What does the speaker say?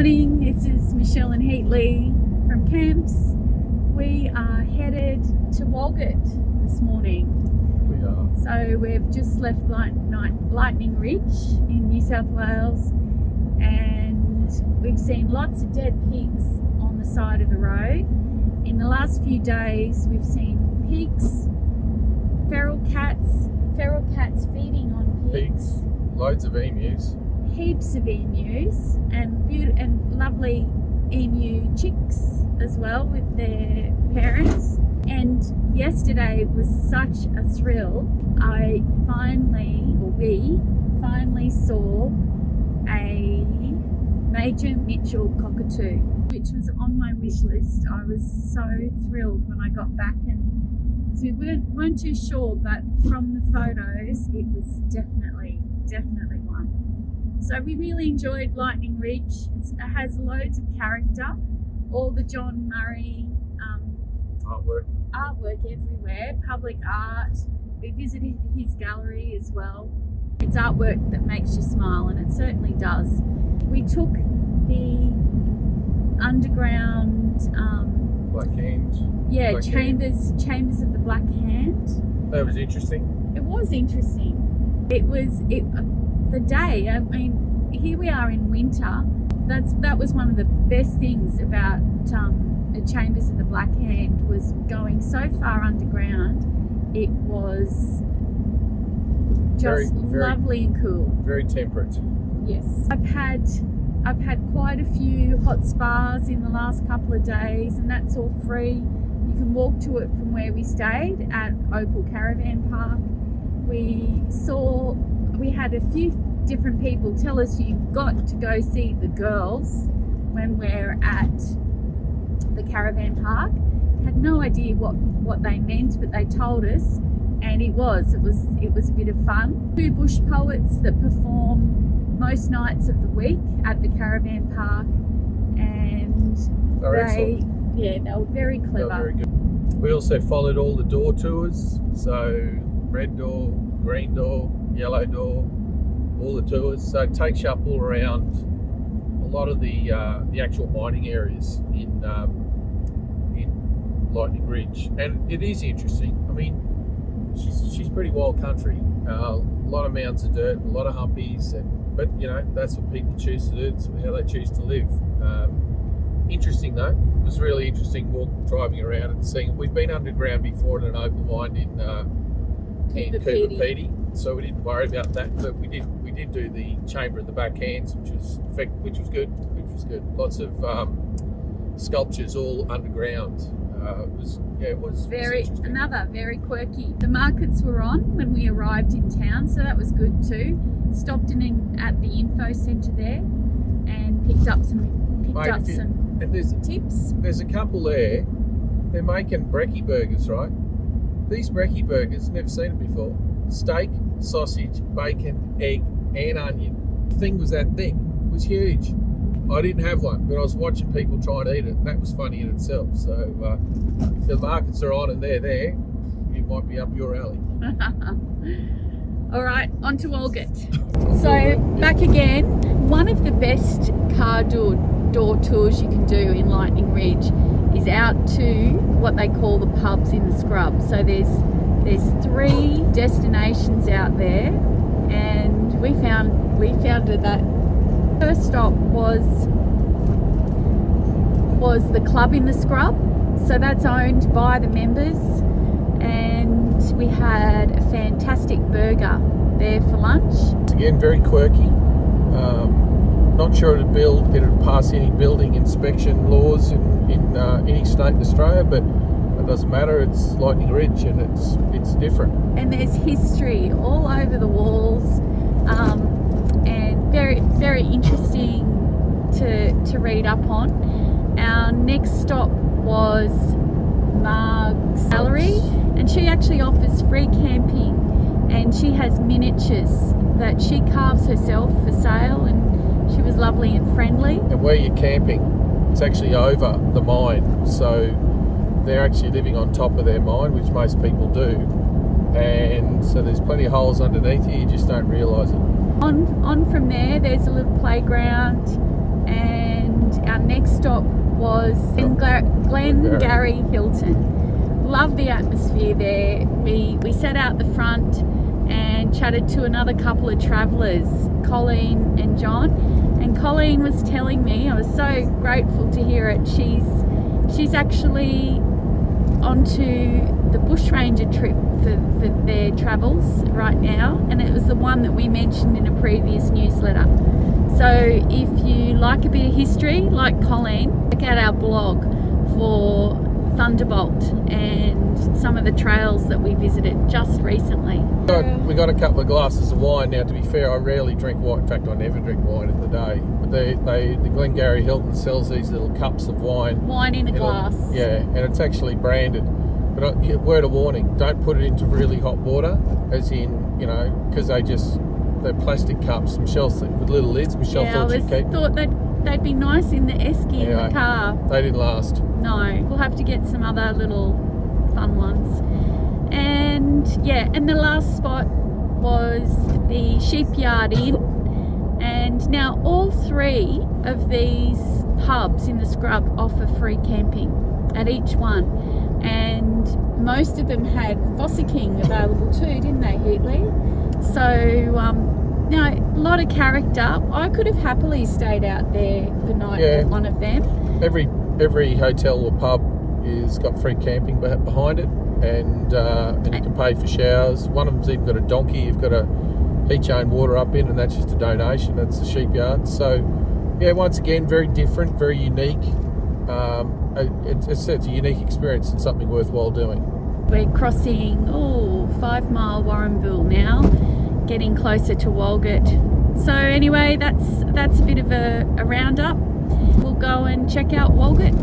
morning, this is Michelle and Heatley from Camps. We are headed to Walgett this morning. We are. So we've just left Lightning Ridge in New South Wales, and we've seen lots of dead pigs on the side of the road. In the last few days we've seen pigs, feral cats feeding on pigs. Loads of emus. Heaps of emus and lovely emu chicks as well with their parents. And yesterday was such a thrill. We finally saw a major Mitchell cockatoo, which was on my wish list. I was so thrilled when I got back, and we weren't too sure, but from the photos it was definitely one. So we really enjoyed Lightning Ridge. It has loads of character, all the John Murray artwork everywhere, public art. We visited his gallery as well. It's artwork that makes you smile, and it certainly does. We took the underground Black Hand. Yeah, Black chambers of the Black Hand. That was interesting. It was interesting. The day, I mean, here we are in winter. That was one of the best things about the Chambers of the Black Hand, was going so far underground. It was just lovely and cool. Very temperate. Yes. I've had quite a few hot spas in the last couple of days, and that's all free. You can walk to it from where we stayed at Opal Caravan Park. We had a few different people tell us you've got to go see the girls when we're at the caravan park. Had no idea what they meant, but they told us, and it was a bit of fun. 2 bush poets that perform most nights of the week at the caravan park, and they were very clever. They were very good. We also followed all the door tours, so red door, green door, yellow door, all the tours. So it takes you up all around a lot of the actual mining areas in Lightning Ridge, and it is interesting. I mean, she's pretty wild country. A lot of mounds of dirt, a lot of humpies, but you know, that's what people choose to do. It's how they choose to live. Interesting though. It was really interesting driving around and seeing. We've been underground before in an open mine in Cooper Pedy, so we didn't worry about that. But we did do the Chamber of the Back Hands, which was good. Lots of sculptures all underground. It was very quirky. The markets were on when we arrived in town, so that was good too. Stopped in at the info centre there and picked up some tips. There's a couple there. They're making brekkie burgers, right? These brekkie burgers, never seen them before. Steak, sausage, bacon, egg, and onion. The thing was that thing. It was huge. I didn't have one, but I was watching people try and eat it, and that was funny in itself. So if the markets are on and they're there, it might be up your alley. All right, on to Walgett. So back again. One of the best car door tours you can do in Lightning Ridge is out to what they call the pubs in the scrub. So there's 3 destinations out there, and we found that first stop was the club in the scrub. So that's owned by the members, and we had a fantastic burger there for lunch. Again, very quirky. Not sure it'd pass any building inspection laws in any state in Australia, but it doesn't matter. It's Lightning Ridge, and it's different. And there's history all over the walls, and very, very interesting to read up on. Our next stop was Marg's Gallery, and she actually offers free camping, and she has miniatures that she carves herself for sale, and she was lovely and friendly. And where you're camping, it's actually over the mine, so they're actually living on top of their mine, which most people do, and so there's plenty of holes underneath you just don't realise it. On from there's a little playground, and stop was in Glengarry Hilton. Love the atmosphere there. We sat out the front and chatted to another couple of travellers, Colleen and John. And Colleen was telling me, I was so grateful to hear it, she's actually onto the bushranger trip for their travels right now, and it was the one that we mentioned in a previous newsletter. So if you like a bit of history like Colleen, check out our blog for Thunderbolt and some of the trails that we visited just recently. We got a couple of glasses of wine. Now, to be fair, I rarely drink wine. In fact, I never drink wine in the day. But the Glengarry Hilton sells these little cups of wine. Wine in a glass. Yeah, and it's actually branded. But word of warning, don't put it into really hot water, as in, because they're plastic cups. Michelle, with little lids. Michelle thought she'd keep. Thought they'd be nice in the esky in the car. They didn't last. No, we'll have to get some other little fun ones. And the last spot was the Sheepyard Inn. And now all 3 of these pubs in the Scrub offer free camping at each one. And most of them had Fossa King available too, didn't they, Heatley? So, a lot of character. I could have happily stayed out there the night at one of them. Every hotel or pub is got free camping behind it, and you can pay for showers. One of them's even got a donkey. You've got to heat your own water up in, and that's just a donation. That's the Sheepyard. So, once again, very different, very unique. It's a unique experience and something worthwhile doing. We're crossing 5 Mile Warrnambool now, getting closer to Walgett. So anyway, that's a bit of a roundup. We'll go and check out Walgett.